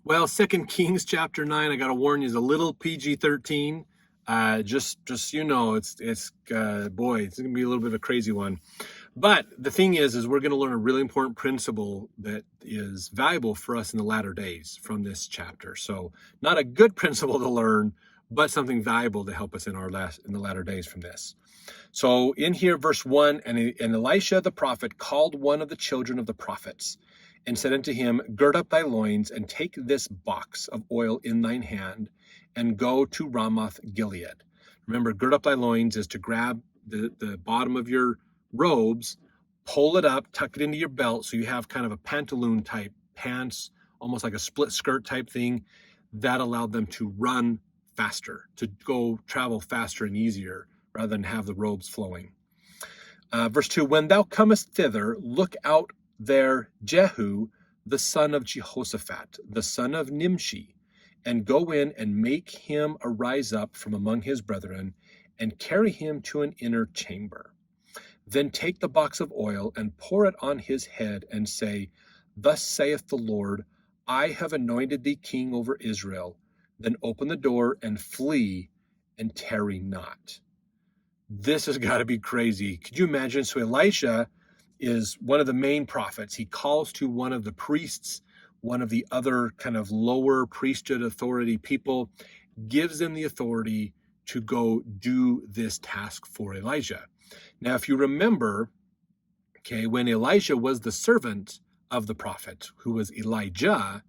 Well, Second Kings chapter 9, I got to warn you, is a little PG-13. Just boy, it's going to be a little bit of a crazy one. But the thing is we're going to learn a really important principle that is valuable for us in the latter days from this chapter. So not a good principle to learn, but something valuable to help us in the latter days from this. So in here, verse 1, and Elisha the prophet called one of the children of the prophets and said unto him, Gird up thy loins, and take this box of oil in thine hand, and go to Ramoth Gilead. Remember, gird up thy loins is to grab the bottom of your robes, pull it up, tuck it into your belt, so you have kind of a pantaloon type pants, almost like a split skirt type thing. That allowed them to run faster, to go travel faster and easier, rather than have the robes flowing. Verse 2, when thou comest thither, look out there Jehu, the son of Jehoshaphat, the son of Nimshi, and go in and make him arise up from among his brethren, and carry him to an inner chamber. Then take the box of oil and pour it on his head, and say, Thus saith the Lord, I have anointed thee king over Israel. Then open the door and flee, and tarry not. This has got to be crazy. Could you imagine? So Elisha is one of the main prophets. He calls to one of the priests, one of the other kind of lower priesthood authority people, gives them the authority to go do this task for Elijah. Now, if you remember, okay, when Elisha was the servant of the prophet, who was Elijah,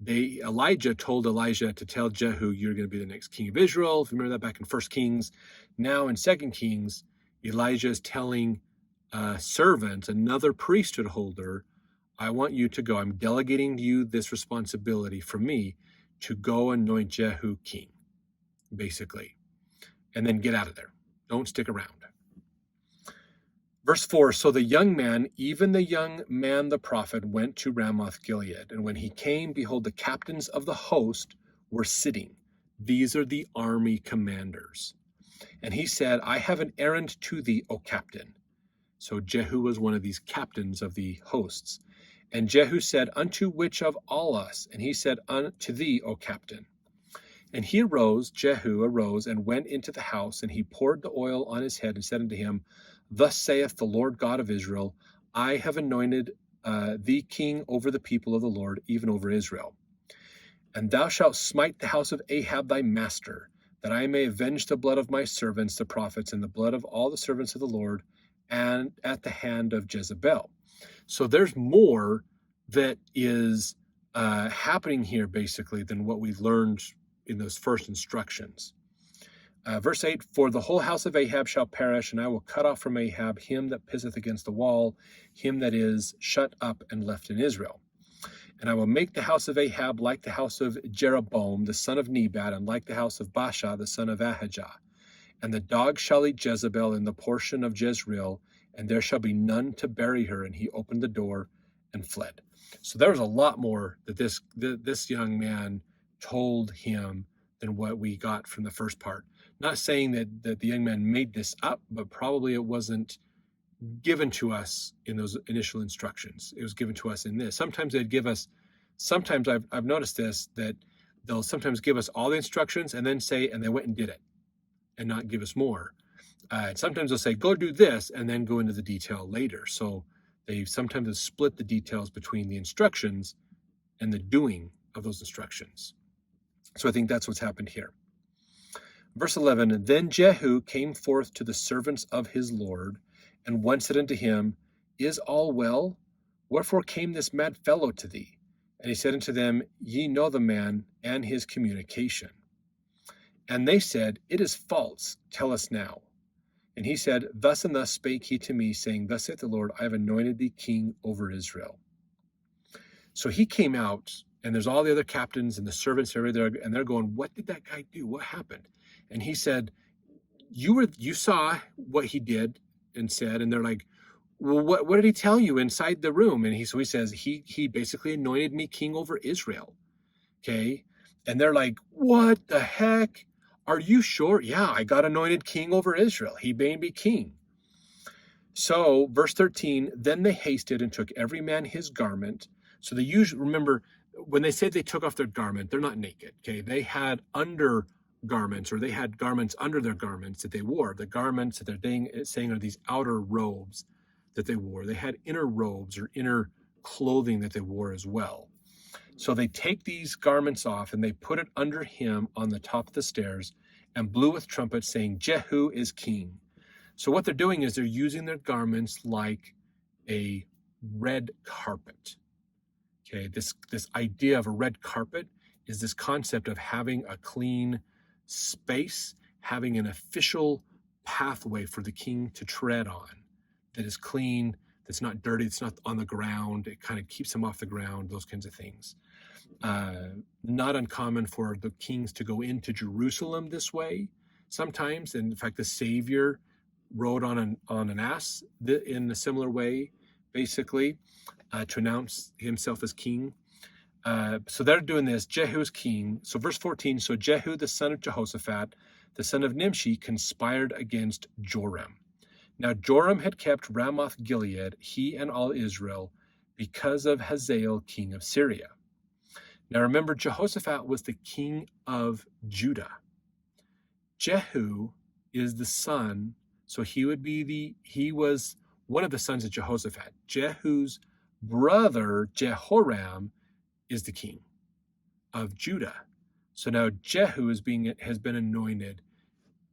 Elijah told Elijah to tell Jehu, you're going to be the next king of Israel. If you remember that back in 1 Kings. Now in 2 Kings, Elijah is telling servant, another priesthood holder, I want you to go. I'm delegating to you this responsibility from me to go anoint Jehu king, basically. And then get out of there. Don't stick around. Verse 4, so the young man, even the young man the prophet, went to Ramoth Gilead. And when he came, behold, the captains of the host were sitting. These are the army commanders. And he said, I have an errand to thee, O captain. So Jehu was one of these captains of the hosts. And Jehu said, unto which of all us? And he said, unto thee, O captain. And Jehu arose and went into the house, and he poured the oil on his head and said unto him, Thus saith the Lord God of Israel, I have anointed thee king over the people of the Lord, even over Israel. And thou shalt smite the house of Ahab thy master, that I may avenge the blood of my servants, the prophets, and the blood of all the servants of the Lord, and at the hand of Jezebel. So there's more that is happening here, basically, than what we learned in those first instructions. Verse 8, for the whole house of Ahab shall perish, and I will cut off from Ahab him that pisseth against the wall, him that is shut up and left in Israel. And I will make the house of Ahab like the house of Jeroboam, the son of Nebat, and like the house of Baasha, the son of Ahijah. And the dog shall eat Jezebel in the portion of Jezreel, and there shall be none to bury her. And he opened the door and fled. So there was a lot more that this young man told him than what we got from the first part. Not saying that the young man made this up, but probably it wasn't given to us in those initial instructions. It was given to us in this. Sometimes I've noticed this, that they'll sometimes give us all the instructions and then say, and they went and did it, and not give us more. Sometimes they'll say, go do this, and then go into the detail later. So they sometimes split the details between the instructions and the doing of those instructions. So I think that's what's happened here. Verse 11, then Jehu came forth to the servants of his Lord, and one said unto him, Is all well? Wherefore came this mad fellow to thee? And he said unto them, Ye know the man and his communication. And they said, It is false, tell us now. And he said, Thus and thus spake he to me, saying, Thus saith the Lord, I have anointed thee king over Israel. So he came out, and there's all the other captains and the servants over there, and they're going, what did that guy do? What happened? And he said, you saw what he did and said, and they're like, well, what did he tell you inside the room? And he says, he basically anointed me king over Israel. Okay. And they're like, what the heck? Are you sure? Yeah, I got anointed king over Israel. He made me king. So verse 13, then they hasted and took every man his garment. So they remember, when they say they took off their garment, they're not naked. Okay, they had undergarments, or they had garments under their garments that they wore. The garments that they're saying are these outer robes that they wore. They had inner robes or inner clothing that they wore as well. So they take these garments off and they put it under him on the top of the stairs and blew with trumpets, saying, Jehu is king. So what they're doing is they're using their garments like a red carpet. Okay, this idea of a red carpet is this concept of having a clean space, having an official pathway for the king to tread on that is clean, that's not dirty, it's not on the ground, it kind of keeps him off the ground, those kinds of things. Not uncommon for the kings to go into Jerusalem this way sometimes. And in fact, the Savior rode on an ass in a similar way, basically, to announce himself as king. So they're doing this. Jehu is king. So verse 14, so Jehu, the son of Jehoshaphat, the son of Nimshi, conspired against Joram. Now Joram had kept Ramoth Gilead, he and all Israel, because of Hazael, king of Syria. Now remember, Jehoshaphat was the king of Judah. Jehu is the son, so he was one of the sons of Jehoshaphat. Jehu's brother, Jehoram, is the king of Judah. So now Jehu has been anointed.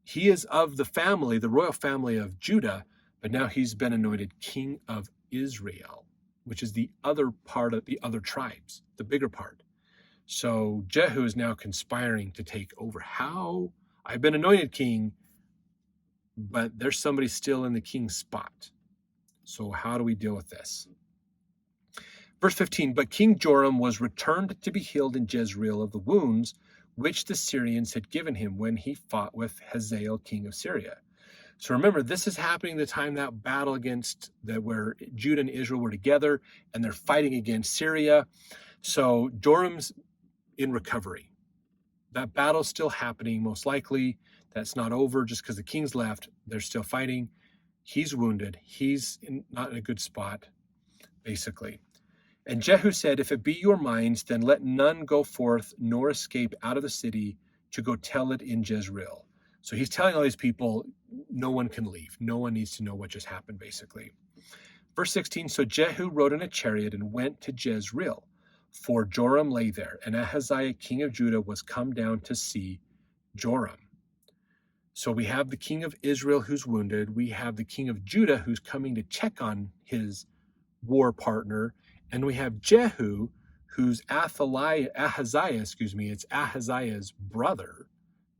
He is of the family, the royal family of Judah, but now he's been anointed king of Israel, which is the other part of the other tribes, the bigger part. So Jehu is now conspiring to take over. How? I've been anointed king, but there's somebody still in the king's spot. So how do we deal with this? Verse 15, but King Joram was returned to be healed in Jezreel of the wounds which the Syrians had given him when he fought with Hazael, king of Syria. So remember, this is happening the time that battle where Judah and Israel were together and they're fighting against Syria. So Joram's in recovery. That battle's still happening, most likely. That's not over just because the king's left. They're still fighting. He's wounded. He's not in a good spot, basically. And Jehu said, if it be your minds, then let none go forth nor escape out of the city to go tell it in Jezreel. So he's telling all these people, no one can leave. No one needs to know what just happened, basically. Verse 16, so Jehu rode in a chariot and went to Jezreel, for Joram lay there, and Ahaziah, king of Judah, was come down to see Joram. So we have the king of Israel who's wounded. We have the king of Judah who's coming to check on his war partner. And we have Jehu, who's it's Ahaziah's brother,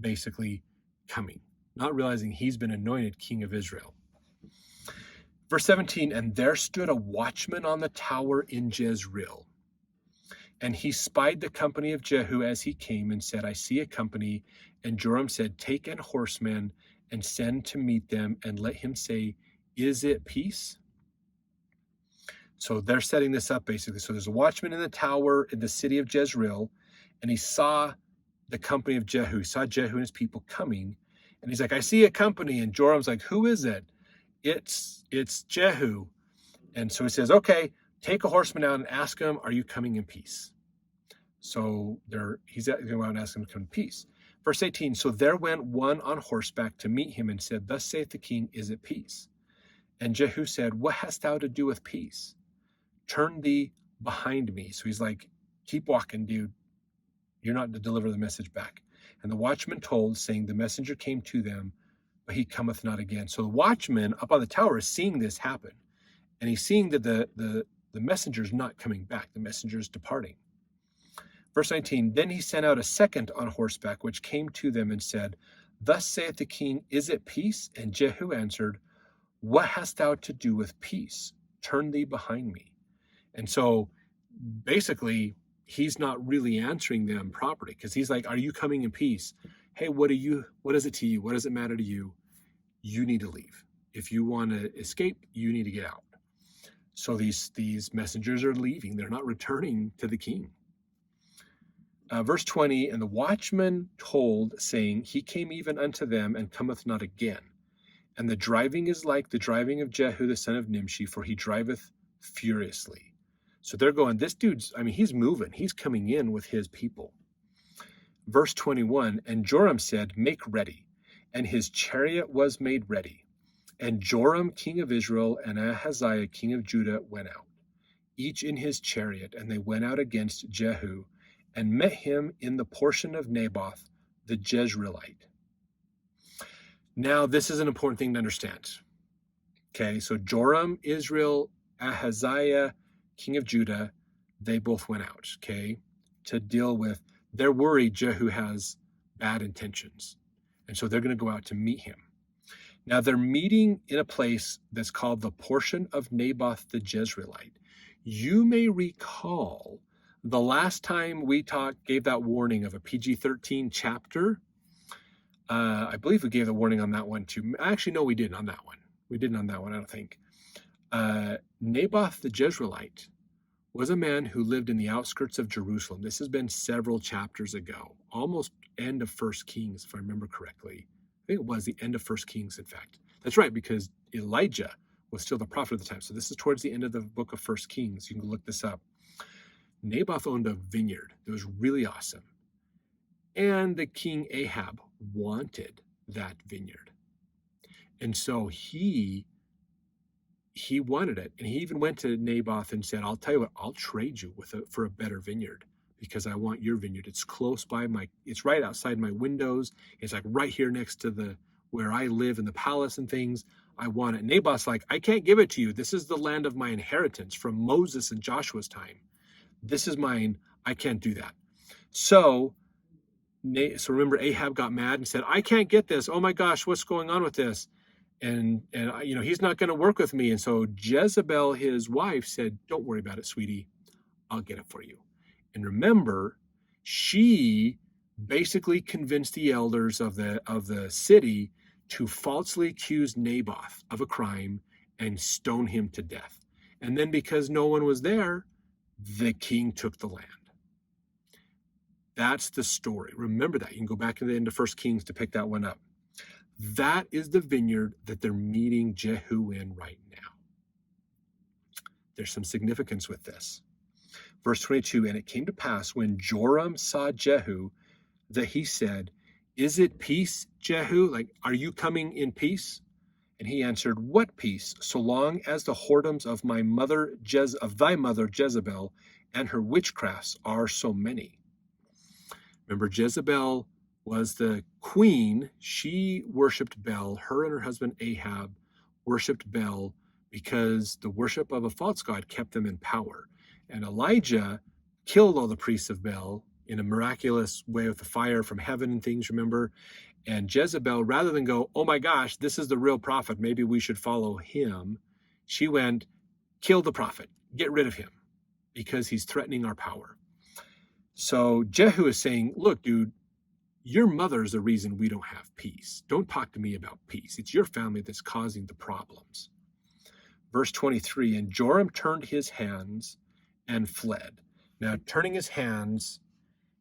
basically coming, not realizing he's been anointed king of Israel. Verse 17, and there stood a watchman on the tower in Jezreel. And he spied the company of Jehu as he came and said, I see a company. And Joram said, take an horseman and send to meet them and let him say, is it peace? So they're setting this up basically. So there's a watchman in the tower in the city of Jezreel, and he saw the company of Jehu. He saw Jehu and his people coming, and he's like, I see a company. And Joram's like, who is it? It's Jehu. And so he says, okay, take a horseman out and ask him, are you coming in peace? So he's going to go out and ask him to come in peace. Verse 18, so there went one on horseback to meet him and said, thus saith the king, is it peace? And Jehu said, what hast thou to do with peace? Turn thee behind me. So he's like, keep walking, dude. You're not to deliver the message back. And the watchman told, saying, the messenger came to them, but he cometh not again. So the watchman up on the tower is seeing this happen. And he's seeing that the messenger's not coming back. The messenger's departing. Verse 19, then he sent out a second on horseback, which came to them and said, thus saith the king, is it peace? And Jehu answered, what hast thou to do with peace? Turn thee behind me. And so basically, he's not really answering them properly because he's like, are you coming in peace? Hey, what is it to you? What does it matter to you? You need to leave. If you want to escape, you need to get out. So these messengers are leaving. They're not returning to the king. Verse 20, and the watchman told, saying, he came even unto them and cometh not again. And the driving is like the driving of Jehu the son of Nimshi, for he driveth furiously. So they're going, this dude's, he's moving. He's coming in with his people. Verse 21, and Joram said, make ready. And his chariot was made ready. And Joram, king of Israel, and Ahaziah, king of Judah, went out, each in his chariot, and they went out against Jehu, and met him in the portion of Naboth, the Jezreelite. Now, this is an important thing to understand. Okay, so Joram, Israel, Ahaziah, king of Judah, they both went out, okay, to deal with, they're worried Jehu has bad intentions. And so they're going to go out to meet him. Now, they're meeting in a place that's called the portion of Naboth the Jezreelite. You may recall the last time we gave that warning of a PG-13 chapter. I believe we gave the warning on that one too. Actually, no, we didn't on that one. We didn't on that one, I don't think. Naboth the Jezreelite was a man who lived in the outskirts of Jerusalem. This has been several chapters ago, almost end of 1 Kings, if I remember correctly. I think it was the end of 1 Kings, in fact. That's right, because Elijah was still the prophet at the time. So this is towards the end of the book of 1 Kings. You can look this up. Naboth owned a vineyard that was really awesome. And the king Ahab wanted that vineyard. And so he wanted it. And he even went to Naboth and said, I'll tell you what, I'll trade you for a better vineyard because I want your vineyard. It's close by it's right outside my windows. It's like right here next to where I live in the palace and things. I want it. Naboth's like, I can't give it to you. This is the land of my inheritance from Moses and Joshua's time. This is mine. I can't do that. So remember, Ahab got mad and said, I can't get this. Oh my gosh, what's going on with this? And he's not going to work with me. And so Jezebel, his wife, said, don't worry about it, sweetie. I'll get it for you. And remember, she basically convinced the elders of the city to falsely accuse Naboth of a crime and stone him to death. And then because no one was there, the king took the land. That's the story. Remember that. You can go back to the end of 1 Kings to pick that one up. That is the vineyard that they're meeting Jehu in right now. There's some significance with this. Verse 22, and it came to pass when Joram saw Jehu that he said, is it peace, Jehu? Like, are you coming in peace? And he answered, what peace? So long as the whoredoms of thy mother Jezebel and her witchcrafts are so many. Remember, Jezebel was the queen. She worshipped Baal. Her and her husband Ahab worshipped Baal because the worship of a false god kept them in power. And Elijah killed all the priests of Baal in a miraculous way with the fire from heaven and things, remember? And Jezebel, rather than go, oh my gosh, this is the real prophet, maybe we should follow him, she went, kill the prophet, get rid of him, because he's threatening our power. So Jehu is saying, look, dude, your mother is the reason we don't have peace. Don't talk to me about peace. It's your family that's causing the problems. Verse 23, and Joram turned his hands and fled. Now, turning his hands,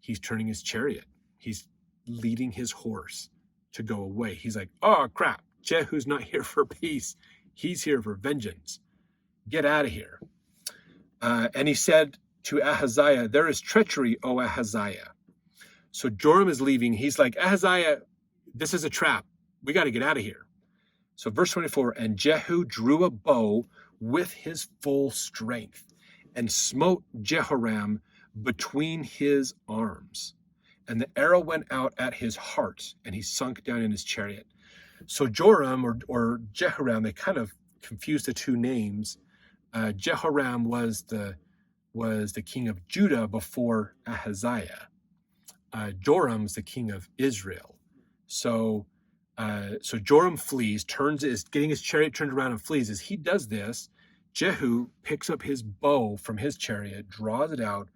he's turning his chariot. He's leading his horse to go away. He's like, oh, crap. Jehu's not here for peace. He's here for vengeance. Get out of here. And he said to Ahaziah, there is treachery, O Ahaziah. So Joram is leaving. He's like, Ahaziah, this is a trap. We got to get out of here. So verse 24, and Jehu drew a bow with his full strength and smote Jehoram between his arms. And the arrow went out at his heart, and he sunk down in his chariot. So Joram or Jehoram, they kind of confused the two names. Jehoram was the king of Judah before Ahaziah. Joram's the king of Israel. So Joram flees, is getting his chariot turned around and flees. As he does this, Jehu picks up his bow from his chariot, draws it out,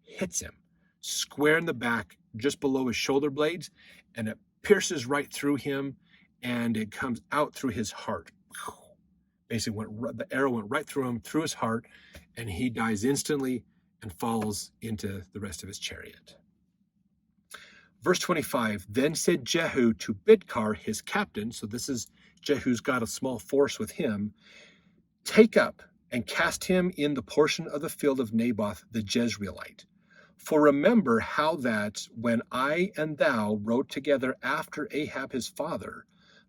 hits him square in the back, just below his shoulder blades, and it pierces right through him, and it comes out through his heart. Basically, the arrow went right through him, through his heart, and he dies instantly and falls into the rest of his chariot. Verse 25, then said Jehu to Bidkar, his captain, so this is Jehu's got a small force with him, take up and cast him in the portion of the field of Naboth the Jezreelite. For remember how that when I and thou rode together after Ahab his father,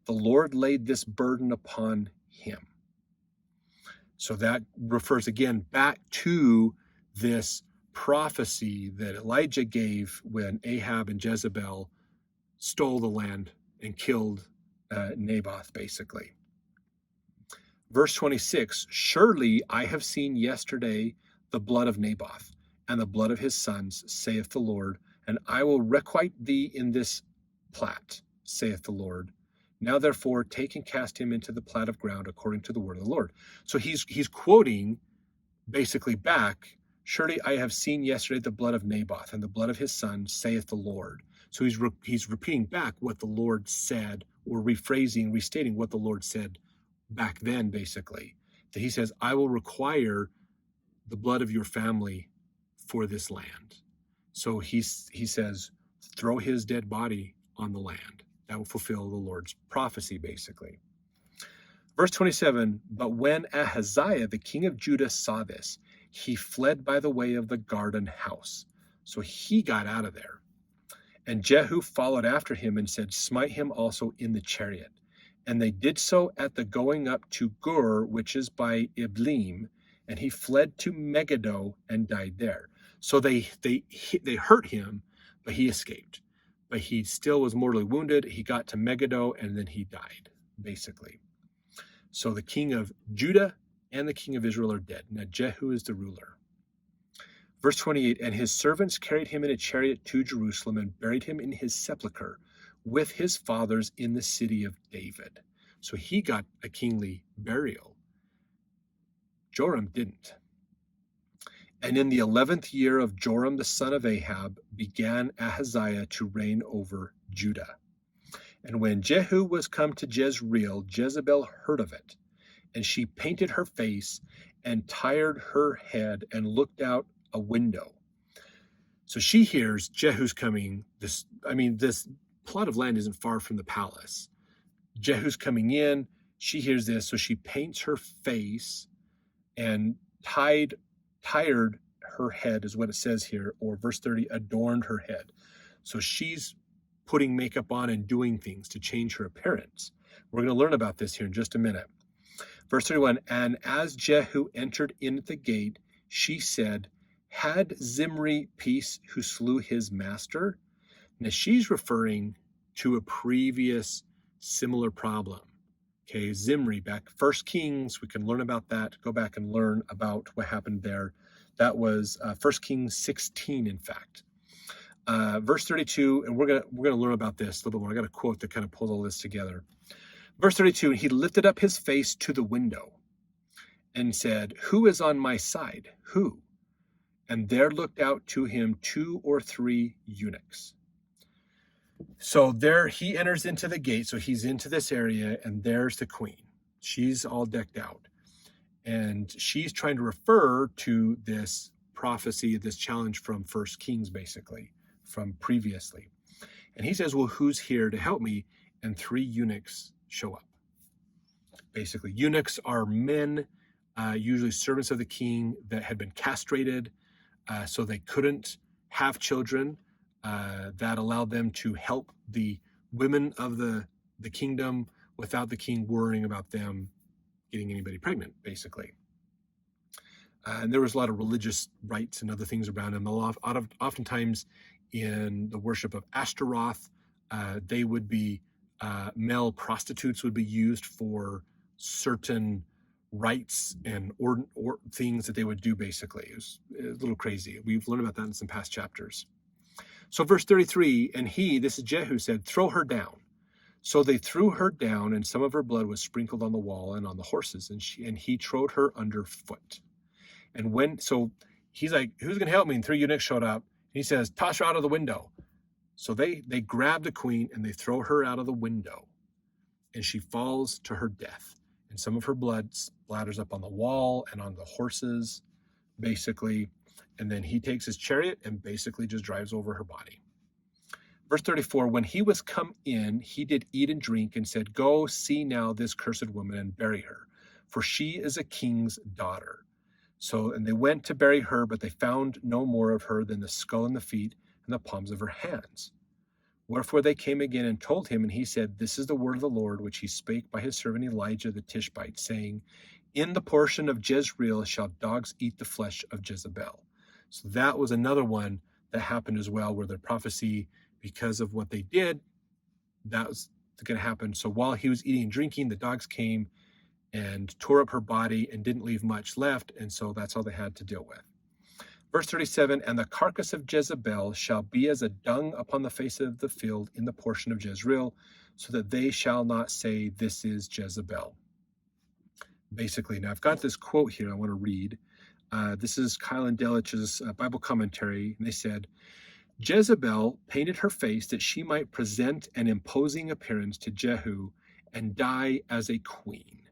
the Lord laid this burden upon him. So that refers again back to this prophecy that Elijah gave when Ahab and Jezebel stole the land and killed Naboth, basically. Verse 26, surely I have seen yesterday the blood of Naboth and the blood of his sons, saith the Lord, and I will requite thee in this plat, saith the Lord. Now therefore take and cast him into the plat of ground according to the word of the Lord. So he's quoting basically back, surely I have seen yesterday the blood of Naboth and the blood of his son, saith the Lord. So he's repeating back what the Lord said, or restating what the Lord said back then, basically. That he says, I will require the blood of your family for this land. So he says, throw his dead body on the land. That will fulfill the Lord's prophecy, basically. Verse 27, but when Ahaziah, the king of Judah, saw this, he fled by the way of the garden house. So he got out of there. And Jehu followed after him and said, smite him also in the chariot. And they did so at the going up to Gur, which is by Iblim, and he fled to Megiddo and died there. So they hurt him, but he escaped. But he still was mortally wounded. He got to Megiddo, and then he died, basically. So the king of Judah and the king of Israel are dead. Now Jehu is the ruler. Verse 28, and his servants carried him in a chariot to Jerusalem and buried him in his sepulchre with his fathers in the city of David. So he got a kingly burial. Joram didn't. And in the 11th year of Joram the son of Ahab began Ahaziah to reign over Judah. And when Jehu was come to Jezreel, Jezebel heard of it, and she painted her face and tired her head and looked out a window. So she hears Jehu's coming. This plot of land isn't far from the palace. Jehu's coming in. She hears this, so she paints her face and tired her head, is what it says here, or verse 30, adorned her head. So she's putting makeup on and doing things to change her appearance. We're going to learn about this here in just a minute. Verse 31, and as Jehu entered in at the gate, she said, had Zimri peace who slew his master? Now she's referring to a previous similar problem. Okay, Zimri, back 1 Kings, we can learn about that. Go back and learn about what happened there. That was 1 Kings 16, in fact. Verse 32, and we're gonna learn about this a little bit more. I got a quote that kind of pulls all this together. Verse 32, he lifted up his face to the window and said, who is on my side? Who? And there looked out to him 2 or 3 eunuchs. So there he enters into the gate. So he's into this area, and there's the queen. She's all decked out. And she's trying to refer to this prophecy, this challenge from 1 Kings, basically, from previously. And he says, well, who's here to help me? And 3 eunuchs show up. Basically, eunuchs are men, usually servants of the king, that had been castrated, so they couldn't have children. That allowed them to help the women of the kingdom without the king worrying about them getting anybody pregnant, basically. And there was a lot of religious rites and other things around them. Oftentimes in the worship of Ashtaroth, they would be male prostitutes would be used for certain rites and or things that they would do, basically. It was a little crazy. We've learned about that in some past chapters. So verse 33, and this is Jehu, said, throw her down. So they threw her down, and some of her blood was sprinkled on the wall and on the horses, and he trode her underfoot. And so he's like, who's going to help me? And 3 eunuchs showed up. And he says, toss her out of the window. So they grab the queen, and they throw her out of the window, and she falls to her death. And some of her blood splatters up on the wall and on the horses, basically. And then he takes his chariot and basically just drives over her body. Verse 34, when he was come in, he did eat and drink and said, go see now this cursed woman and bury her. for she is a king's daughter. So, and they went to bury her, but they found no more of her than the skull and the feet and the palms of her hands. Wherefore they came again and told him, and he said, This is the word of the Lord, which he spake by his servant Elijah the Tishbite, saying, In the portion of Jezreel shall dogs eat the flesh of Jezebel. So that was another one that happened as well, where the prophecy, because of what they did, that was going to happen. So while he was eating and drinking, the dogs came and tore up her body and didn't leave much left, and so that's all they had to deal with. Verse 37, And the carcass of Jezebel shall be as a dung upon the face of the field in the portion of Jezreel, so that they shall not say, This is Jezebel. Basically, now I've got this quote here I want to read. This is Keil and Delitzsch's Bible commentary, and they said, Jezebel painted her face that she might present an imposing appearance to Jehu and die as a queen,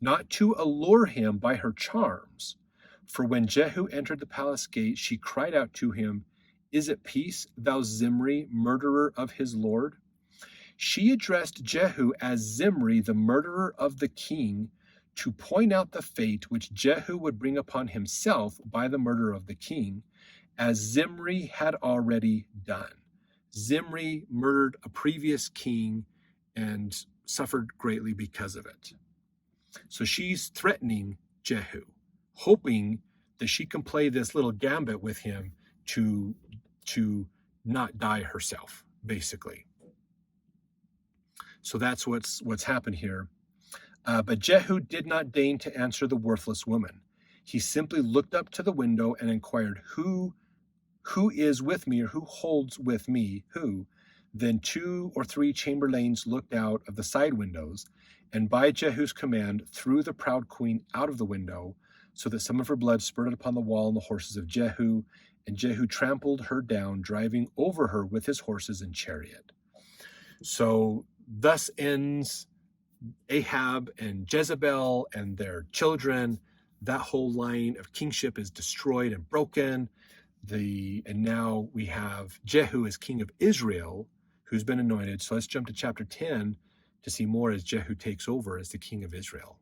not to allure him by her charms. For when Jehu entered the palace gate, she cried out to him, Is it peace, thou Zimri, murderer of his lord? She addressed Jehu as Zimri, the murderer of the king, to point out the fate which Jehu would bring upon himself by the murder of the king, as Zimri had already done. Zimri murdered a previous king and suffered greatly because of it. So she's threatening Jehu, hoping that she can play this little gambit with him to not die herself, basically. So that's what's happened here. But Jehu did not deign to answer the worthless woman. He simply looked up to the window and inquired, Who is with me, or who holds with me? Who? Then 2 or 3 chamberlains looked out of the side windows, and by Jehu's command threw the proud queen out of the window, so that some of her blood spurted upon the wall and the horses of Jehu, and Jehu trampled her down, driving over her with his horses and chariot. So thus ends Ahab and Jezebel and their children. That whole line of kingship is destroyed and broken. And now we have Jehu as king of Israel, who's been anointed. So let's jump to chapter 10 to see more as Jehu takes over as the king of Israel.